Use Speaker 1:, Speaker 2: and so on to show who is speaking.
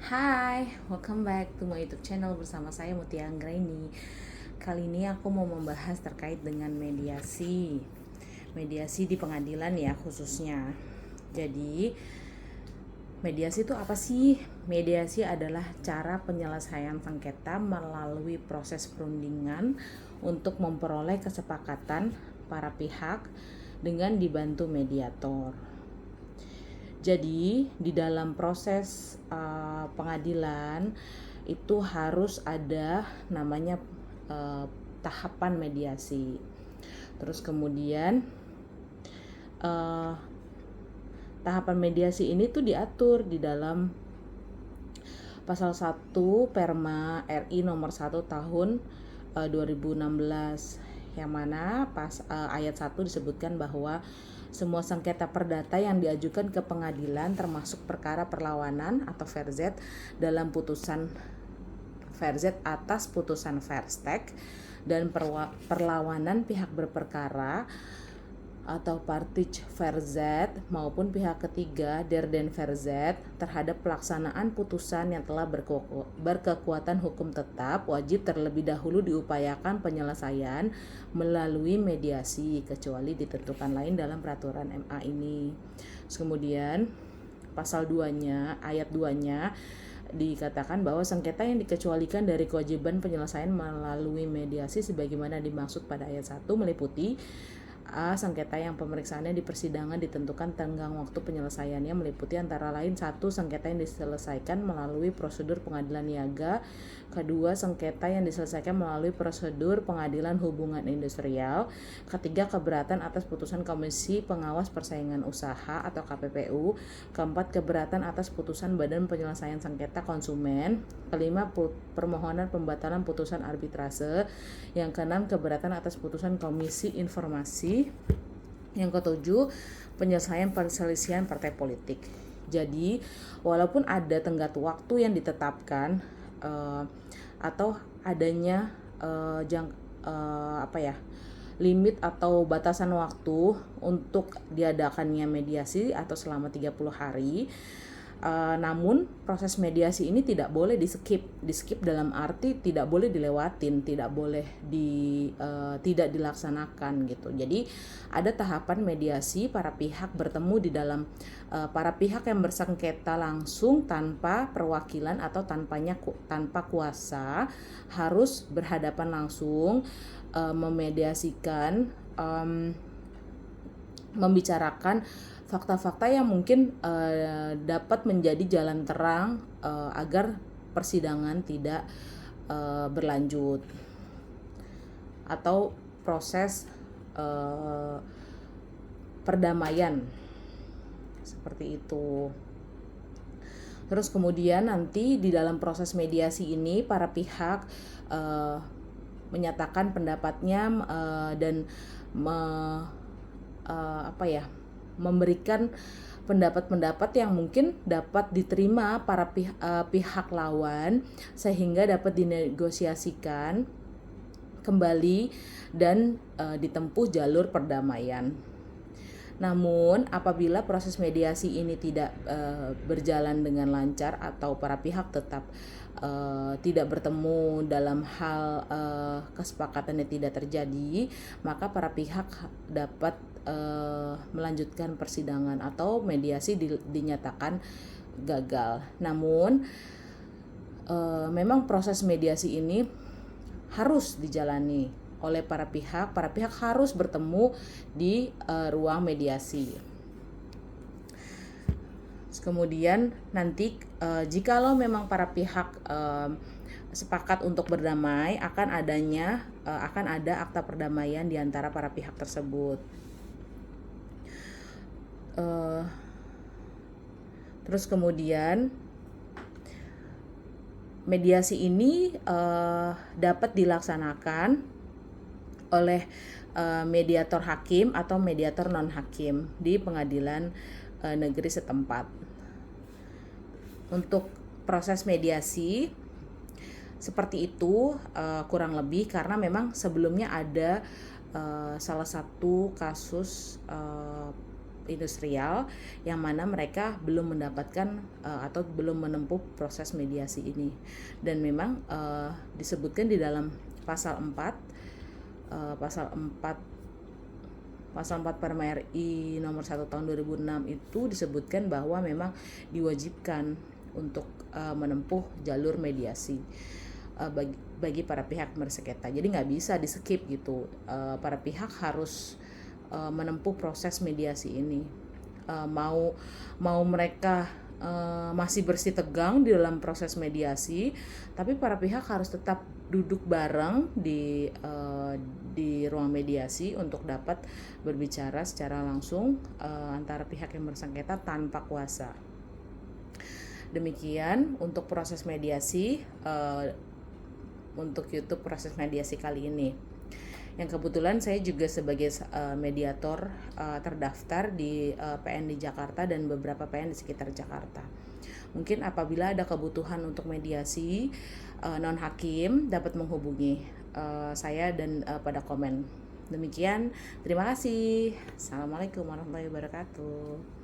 Speaker 1: Hai, welcome back to my YouTube channel bersama saya Mutia Anggraini. Kali ini aku mau membahas terkait dengan mediasi. Mediasi di pengadilan ya khususnya. Jadi, mediasi itu apa sih? Mediasi adalah cara penyelesaian sengketa melalui proses perundingan untuk memperoleh kesepakatan para pihak dengan dibantu mediator. Jadi di dalam proses pengadilan itu harus ada namanya tahapan mediasi. Terus kemudian tahapan mediasi ini tuh diatur di dalam pasal 1 Perma RI nomor 1 tahun 2016, yang mana ayat 1 disebutkan bahwa semua sengketa perdata yang diajukan ke pengadilan termasuk perkara perlawanan atau verzet dalam putusan verzet atas putusan verstek dan perlawanan pihak berperkara atau partij verzet maupun pihak ketiga derden verzet terhadap pelaksanaan putusan yang telah berkekuatan hukum tetap wajib terlebih dahulu diupayakan penyelesaian melalui mediasi kecuali ditentukan lain dalam peraturan MA ini. Kemudian pasal 2-nya, ayat 2-nya dikatakan bahwa sengketa yang dikecualikan dari kewajiban penyelesaian melalui mediasi sebagaimana dimaksud pada ayat 1 meliputi sengketa yang pemeriksaannya di persidangan ditentukan tenggang waktu penyelesaiannya meliputi antara lain 1. Sengketa yang diselesaikan melalui prosedur pengadilan niaga. 2. Sengketa yang diselesaikan melalui prosedur pengadilan hubungan industrial. 3. Keberatan atas putusan Komisi Pengawas Persaingan Usaha atau KPPU. 4. Keberatan atas putusan Badan Penyelesaian Sengketa Konsumen. 5. Permohonan pembatalan putusan arbitrase. Yang 6. Keberatan atas putusan Komisi Informasi. Yang 7, penyelesaian perselisihan partai politik. Jadi, walaupun ada tenggat waktu yang ditetapkan atau adanya limit atau batasan waktu untuk diadakannya mediasi atau selama 30 hari. Namun proses mediasi ini tidak boleh di skip dalam arti tidak boleh dilewatin, tidak boleh tidak dilaksanakan gitu. Jadi ada tahapan mediasi, para pihak bertemu di dalam para pihak yang bersengketa langsung tanpa perwakilan atau tanpa kuasa harus berhadapan langsung, memediasikan, membicarakan fakta-fakta yang mungkin dapat menjadi jalan terang agar persidangan tidak berlanjut atau proses perdamaian seperti itu. Terus kemudian nanti di dalam proses mediasi ini para pihak menyatakan pendapatnya dan memberikan pendapat-pendapat yang mungkin dapat diterima para pihak lawan sehingga dapat dinegosiasikan kembali dan ditempuh jalur perdamaian. Namun apabila proses mediasi ini tidak berjalan dengan lancar atau para pihak tetap tidak bertemu dalam hal kesepakatannya tidak terjadi, maka para pihak dapat melanjutkan persidangan atau mediasi dinyatakan gagal. Namun memang proses mediasi ini harus dijalani oleh para pihak harus bertemu di ruang mediasi. Kemudian nanti jikalau memang para pihak sepakat untuk berdamai, akan ada akta perdamaian di antara para pihak tersebut. Terus kemudian mediasi ini dapat dilaksanakan oleh mediator hakim atau mediator non hakim di pengadilan negeri setempat. Untuk proses mediasi seperti itu kurang lebih, karena memang sebelumnya ada salah satu kasus industrial yang mana mereka belum mendapatkan atau belum menempuh proses mediasi ini. Dan memang disebutkan di dalam pasal 4 Perma RI nomor 1 tahun 2006 itu disebutkan bahwa memang diwajibkan untuk menempuh jalur mediasi bagi para pihak bersengketa. Jadi nggak bisa di skip gitu. Para pihak harus menempuh proses mediasi ini. Mau mereka masih bersitegang di dalam proses mediasi, tapi para pihak harus tetap duduk bareng di ruang mediasi untuk dapat berbicara secara langsung antara pihak yang bersengketa tanpa kuasa. Demikian untuk proses mediasi untuk YouTube proses mediasi kali ini. Yang kebetulan saya juga sebagai mediator terdaftar di PN di Jakarta dan beberapa PN di sekitar Jakarta. Mungkin apabila ada kebutuhan untuk mediasi non hakim dapat menghubungi saya dan pada komen. Demikian, terima kasih. Assalamualaikum warahmatullahi wabarakatuh.